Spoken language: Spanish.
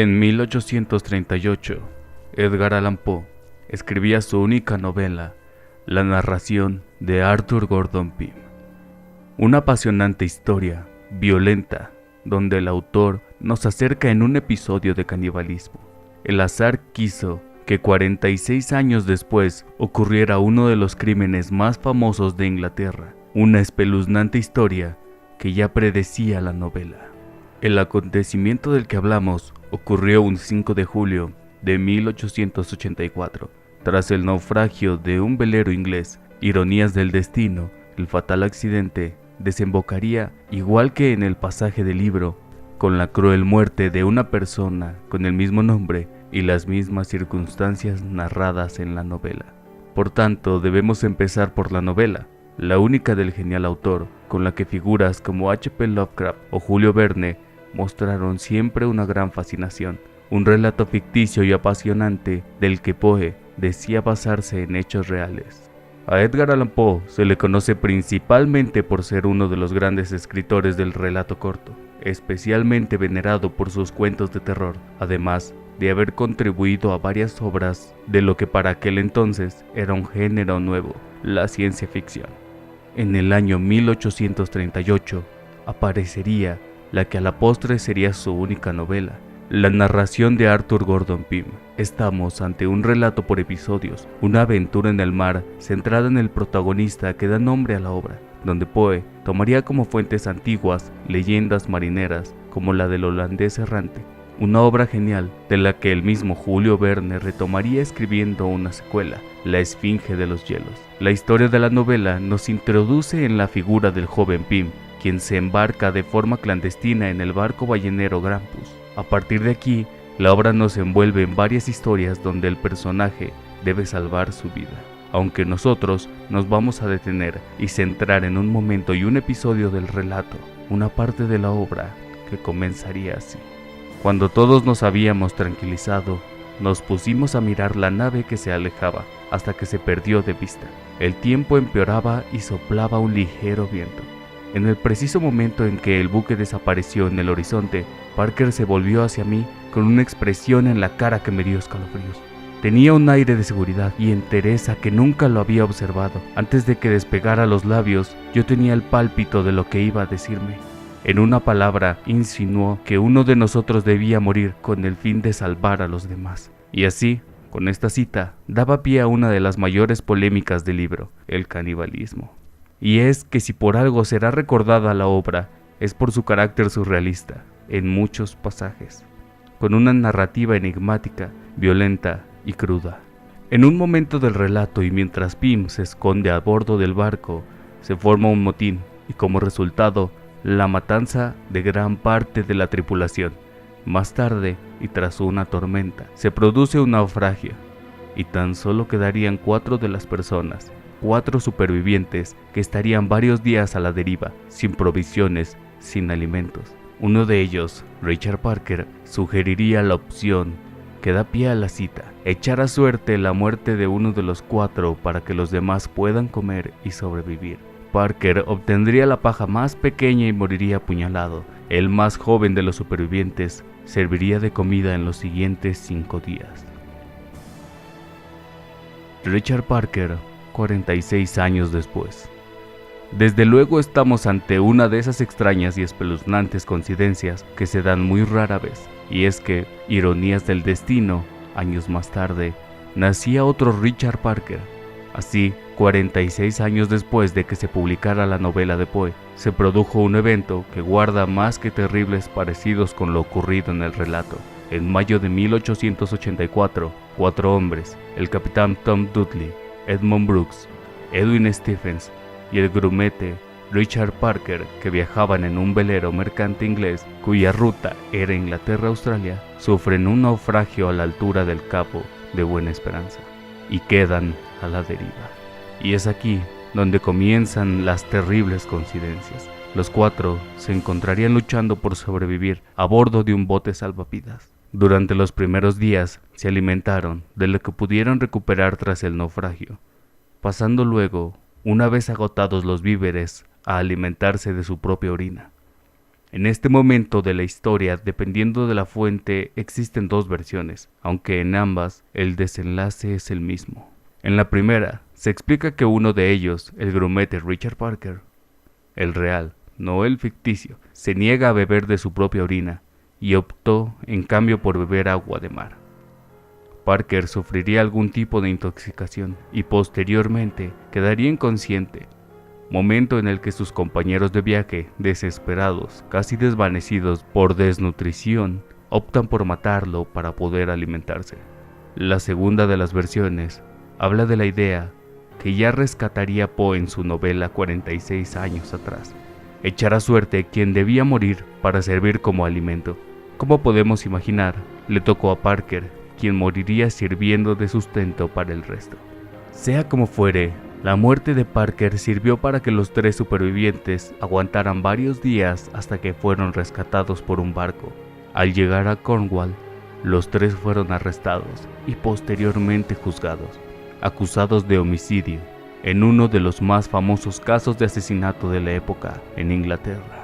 En 1838, Edgar Allan Poe escribía su única novela, La narración de Arthur Gordon Pym. Una apasionante historia, violenta, donde el autor nos acerca en un episodio de canibalismo. El azar quiso que 46 años después ocurriera uno de los crímenes más famosos de Inglaterra, una espeluznante historia que ya predecía la novela. El acontecimiento del que hablamos ocurrió un 5 de julio de 1884, tras el naufragio de un velero inglés. Ironías del destino, el fatal accidente desembocaría, igual que en el pasaje del libro, con la cruel muerte de una persona con el mismo nombre y las mismas circunstancias narradas en la novela. Por tanto, debemos empezar por la novela, la única del genial autor, con la que figuras como H.P. Lovecraft o Julio Verne mostraron siempre una gran fascinación, un relato ficticio y apasionante del que Poe decía basarse en hechos reales. A Edgar Allan Poe se le conoce principalmente por ser uno de los grandes escritores del relato corto, especialmente venerado por sus cuentos de terror, además de haber contribuido a varias obras de lo que para aquel entonces era un género nuevo, la ciencia ficción. En el año 1838 aparecería la que a la postre sería su única novela, La narración de Arthur Gordon Pym. Estamos ante un relato por episodios, una aventura en el mar centrada en el protagonista que da nombre a la obra, donde Poe tomaría como fuentes antiguas leyendas marineras como la del holandés errante, una obra genial de la que el mismo Julio Verne retomaría escribiendo una secuela, La Esfinge de los Hielos. La historia de la novela nos introduce en la figura del joven Pym, quien se embarca de forma clandestina en el barco ballenero Grampus. A partir de aquí, la obra nos envuelve en varias historias donde el personaje debe salvar su vida, aunque nosotros nos vamos a detener y centrar en un momento y un episodio del relato, una parte de la obra que comenzaría así. Cuando todos nos habíamos tranquilizado, nos pusimos a mirar la nave que se alejaba hasta que se perdió de vista. El tiempo empeoraba y soplaba un ligero viento. En el preciso momento en que el buque desapareció en el horizonte, Parker se volvió hacia mí con una expresión en la cara que me dio escalofríos. Tenía un aire de seguridad y entereza que nunca lo había observado. Antes de que despegara los labios, yo tenía el pálpito de lo que iba a decirme. En una palabra, insinuó que uno de nosotros debía morir con el fin de salvar a los demás. Y así, con esta cita, daba pie a una de las mayores polémicas del libro, el canibalismo. Y es que si por algo será recordada la obra, es por su carácter surrealista, en muchos pasajes, con una narrativa enigmática, violenta y cruda. En un momento del relato y mientras Pym se esconde a bordo del barco, se forma un motín y como resultado, la matanza de gran parte de la tripulación. Más tarde, y tras una tormenta, se produce un naufragio, y tan solo quedarían 4 de las personas, 4 supervivientes que estarían varios días a la deriva, sin provisiones, sin alimentos. Uno de ellos, Richard Parker, sugeriría la opción que da pie a la cita: echar a suerte la muerte de uno de los 4 para que los demás puedan comer y sobrevivir. Parker obtendría la paja más pequeña y moriría apuñalado. El más joven de los supervivientes serviría de comida en los siguientes 5 días. Richard Parker, 46 años después. Desde luego estamos ante una de esas extrañas y espeluznantes coincidencias que se dan muy rara vez, y es que, ironías del destino, años más tarde, nacía otro Richard Parker. Así, 46 años después de que se publicara la novela de Poe, se produjo un evento que guarda más que terribles parecidos con lo ocurrido en el relato. En mayo de 1884, 4 hombres, el capitán Tom Dudley, Edmund Brooks, Edwin Stephens y el grumete Richard Parker, que viajaban en un velero mercante inglés cuya ruta era Inglaterra-Australia, sufren un naufragio a la altura del Cabo de Buena Esperanza y quedan a la deriva. Y es aquí donde comienzan las terribles coincidencias. Los 4 se encontrarían luchando por sobrevivir a bordo de un bote salvavidas. Durante los primeros días se alimentaron de lo que pudieron recuperar tras el naufragio, pasando luego, una vez agotados los víveres, a alimentarse de su propia orina. En este momento de la historia, dependiendo de la fuente, existen dos versiones, aunque en ambas el desenlace es el mismo. En la primera, se explica que uno de ellos, el grumete Richard Parker, el real, no el ficticio, se niega a beber de su propia orina y optó en cambio por beber agua de mar. Parker sufriría algún tipo de intoxicación y posteriormente quedaría inconsciente, momento en el que sus compañeros de viaje, desesperados, casi desvanecidos por desnutrición, optan por matarlo para poder alimentarse. La segunda de las versiones habla de la idea que ya rescataría Poe en su novela 46 años atrás. Echar a suerte quien debía morir para servir como alimento. Como podemos imaginar, le tocó a Parker, quien moriría sirviendo de sustento para el resto. Sea como fuere, la muerte de Parker sirvió para que los tres supervivientes aguantaran varios días hasta que fueron rescatados por un barco. Al llegar a Cornwall, los tres fueron arrestados y posteriormente juzgados, acusados de homicidio, en uno de los más famosos casos de asesinato de la época en Inglaterra.